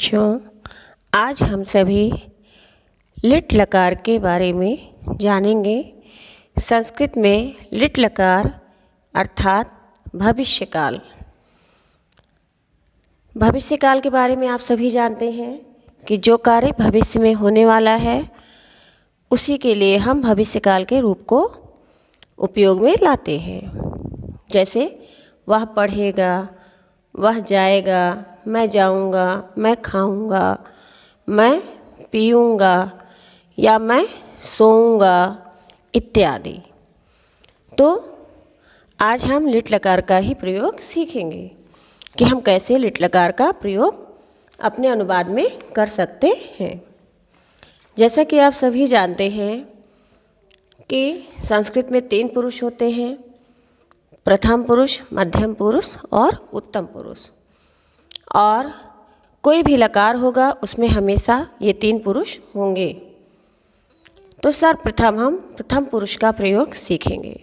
बच्चों, आज हम सभी लिट लकार के बारे में जानेंगे। संस्कृत में लिट लकार अर्थात भविष्यकाल। भविष्यकाल के बारे में आप सभी जानते हैं कि जो कार्य भविष्य में होने वाला है उसी के लिए हम भविष्यकाल के रूप को उपयोग में लाते हैं। जैसे वह पढ़ेगा, वह जाएगा, मैं जाऊंगा, मैं खाऊंगा, मैं पीऊंगा या मैं सोऊंगा इत्यादि। तो आज हम लिट लकार का ही प्रयोग सीखेंगे कि हम कैसे लिट लकार का प्रयोग अपने अनुवाद में कर सकते हैं। जैसा कि आप सभी जानते हैं कि संस्कृत में 3 पुरुष होते हैं, प्रथम पुरुष, मध्यम पुरुष और उत्तम पुरुष। और कोई भी लकार होगा उसमें हमेशा ये 3 पुरुष होंगे। तो सर्वप्रथम हम प्रथम पुरुष का प्रयोग सीखेंगे।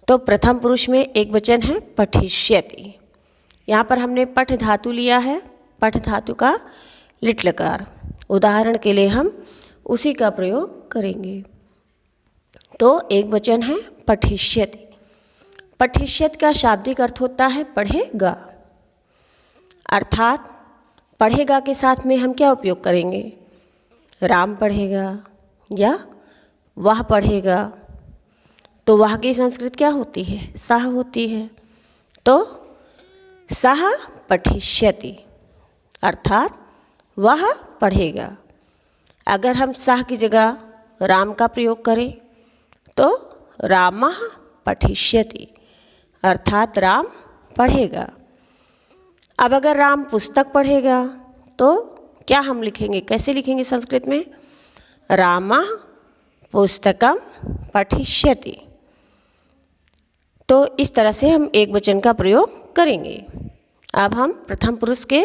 तो प्रथम पुरुष में एक वचन है पठिष्यति। यहाँ पर हमने पठ धातु लिया है, पठ धातु का लिट लकार। उदाहरण के लिए हम उसी का प्रयोग करेंगे। तो एक वचन है पठिष्यति। पठिष्यत का शाब्दिक अर्थ होता है पढ़ेगा। अर्थात पढ़ेगा के साथ में हम क्या उपयोग करेंगे? राम पढ़ेगा या वह पढ़ेगा। तो वह की संस्कृत क्या होती है? सह होती है। तो सह पठिष्यति अर्थात वह पढ़ेगा। अगर हम सह की जगह राम का प्रयोग करें तो रामः पठिष्यति अर्थात राम पढ़ेगा। अब अगर राम पुस्तक पढ़ेगा तो क्या हम लिखेंगे? कैसे लिखेंगे संस्कृत में? रामः पुस्तकं पठिष्यति। तो इस तरह से हम एक वचन का प्रयोग करेंगे। अब हम प्रथम पुरुष के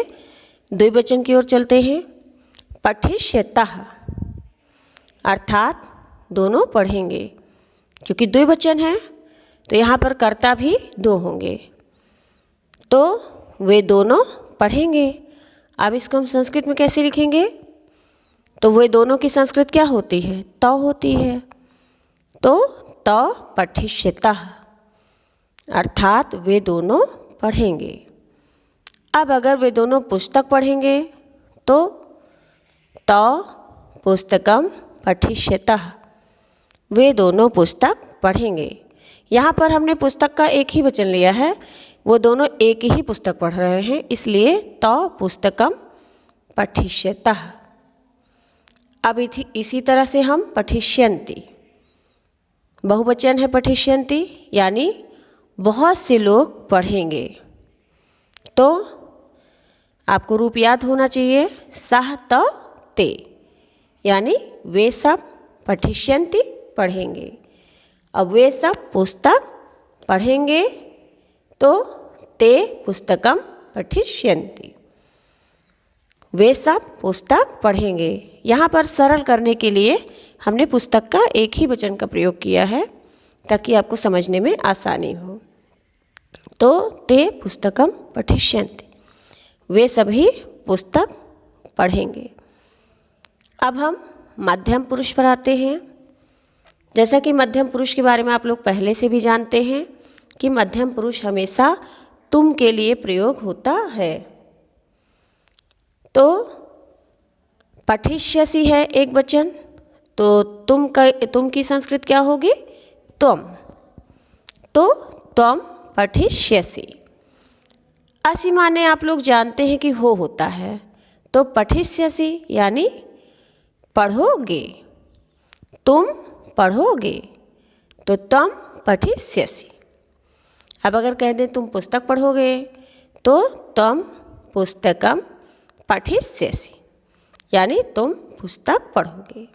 द्विवचन की ओर चलते हैं। पठिष्यतः अर्थात दोनों पढ़ेंगे। क्योंकि द्विवचन है तो यहाँ पर कर्ता भी 2 होंगे, तो वे दोनों पढ़ेंगे। अब इसको हम संस्कृत में कैसे लिखेंगे? तो वे दोनों की संस्कृत क्या होती है? तौ होती है। तो तौ पठिष्यतः अर्थात वे दोनों पढ़ेंगे। अब अगर वे दोनों पुस्तक पढ़ेंगे तो तौ पुस्तकं पठिष्यतः वे दोनों पुस्तक पढ़ेंगे। यहाँ पर हमने पुस्तक का एक ही वचन लिया है, वो दोनों एक ही पुस्तक पढ़ रहे हैं, इसलिए तौ पुस्तकं पठिष्यतः। अब इसी तरह से हम पठिष्यन्ति, बहुवचन है पठिष्यन्ति, यानी बहुत से लोग पढ़ेंगे। तो आपको रूप याद होना चाहिए, सह तौ ते, यानी वे सब पठिष्यन्ति पढ़ेंगे। अब वे सब पुस्तक पढ़ेंगे तो ते पुस्तकं पठिष्यन्ति, वे सब पुस्तक पढ़ेंगे। यहाँ पर सरल करने के लिए हमने पुस्तक का एक ही वचन का प्रयोग किया है ताकि आपको समझने में आसानी हो। तो ते पुस्तकं पठिष्यन्ति, वे सभी पुस्तक पढ़ेंगे। अब हम मध्यम पुरुष पर आते हैं। जैसा कि मध्यम पुरुष के बारे में आप लोग पहले से भी जानते हैं कि मध्यम पुरुष हमेशा तुम के लिए प्रयोग होता है। तो पठिष्यसि है एक वचन, तो तुम की संस्कृत क्या होगी? त्वम। तो त्वम पठिष्यसि। असि माने आप लोग जानते हैं कि हो होता है, तो पठिष्यसि यानी पढ़ोगे, तुम पढ़ोगे, तो त्वम पठिष्यसि। अब अगर कह दें तुम पुस्तक पढ़ोगे तो त्वम पुस्तकं पठिष्यसि, यानी तुम पुस्तक पढ़ोगे।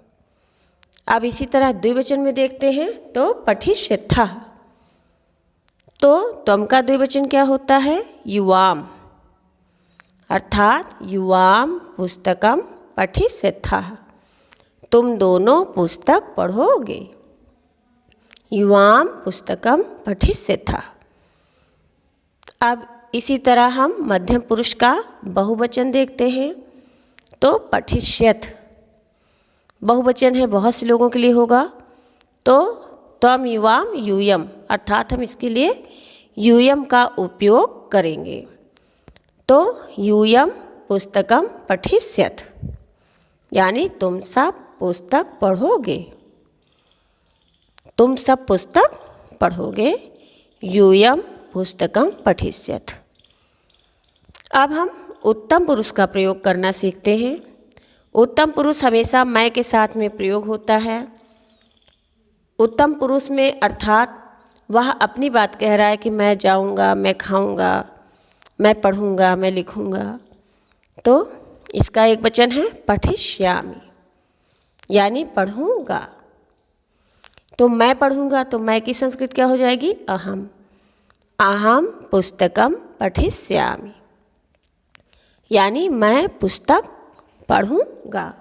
अब इसी तरह द्विवचन में देखते हैं तो पठिष्यथः। तो त्वम का द्विवचन क्या होता है? युवाम, अर्थात युवाम पुस्तकं पठिष्यथः, तुम दोनों पुस्तक पढ़ोगे। युवाम पुस्तकं पठिष्यथः। अब इसी तरह हम मध्यम पुरुष का बहुवचन देखते हैं। तो पठिष्यथ बहुवचन है, बहुत से लोगों के लिए होगा, तो त्वम युवाम यूयम, अर्थात हम इसके लिए यूयम का उपयोग करेंगे। तो यूयम पुस्तकम पठिष्यथ, यानी तुम सब पुस्तक पढ़ोगे, तुम सब पुस्तक पढ़ोगे। यूयम पुस्तकम पठिष्यथ। अब हम उत्तम पुरुष का प्रयोग करना सीखते हैं। उत्तम पुरुष हमेशा मैं के साथ में प्रयोग होता है। उत्तम पुरुष में अर्थात वह अपनी बात कह रहा है कि मैं जाऊंगा, मैं खाऊंगा, मैं पढ़ूंगा, मैं लिखूंगा, तो इसका एक वचन है पठिष्यामि, यानी पढ़ूंगा। तो मैं पढ़ूंगा, तो मैं की संस्कृत क्या हो जाएगी? अहम। अहम पुस्तकम पठिष्यामि, यानी मैं पुस्तक पढ़ूंगा।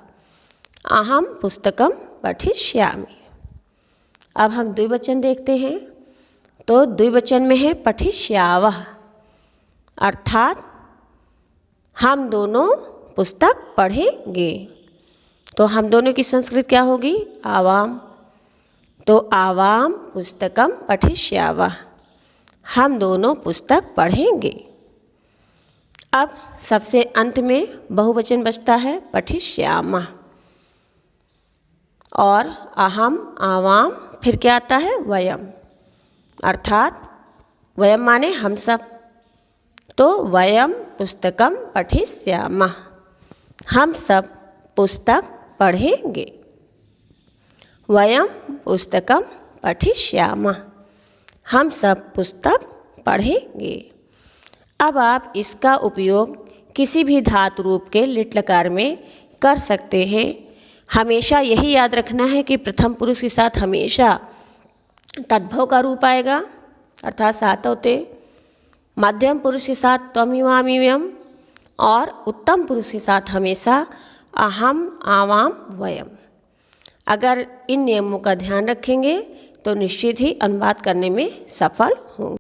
अहम पुस्तकम पठिष्यामि। अब हम द्विवचन देखते हैं। तो द्विवचन में है पठिष्यावः, अर्थात हम दोनों पुस्तक पढ़ेंगे। तो हम दोनों की संस्कृत क्या होगी? आवाम। तो आवाम पुस्तकम पठिष्यावः, हम दोनों पुस्तक पढ़ेंगे। अब सबसे अंत में बहुवचन बचता है पठिष्यामः, और अहम, आवाम, फिर क्या आता है? वयम, अर्थात वयम माने हम सब। तो वयम पुस्तकम पठिष्यामः, हम सब पुस्तक पढ़ेंगे। वयम पुस्तकम पठिष्यामः, हम सब पुस्तक पढ़ेंगे। अब आप इसका उपयोग किसी भी धातु रूप के लिट लकार में कर सकते हैं। हमेशा यही याद रखना है कि प्रथम पुरुष के साथ हमेशा तद्भव का रूप आएगा, अर्थात सात होते। मध्यम पुरुष के साथ त्वम युवाम यूयम, और उत्तम पुरुष के साथ हमेशा अहम, आवाम, वयम। अगर इन नियमों का ध्यान रखेंगे तो निश्चित ही अनुवाद करने में सफल होंगे।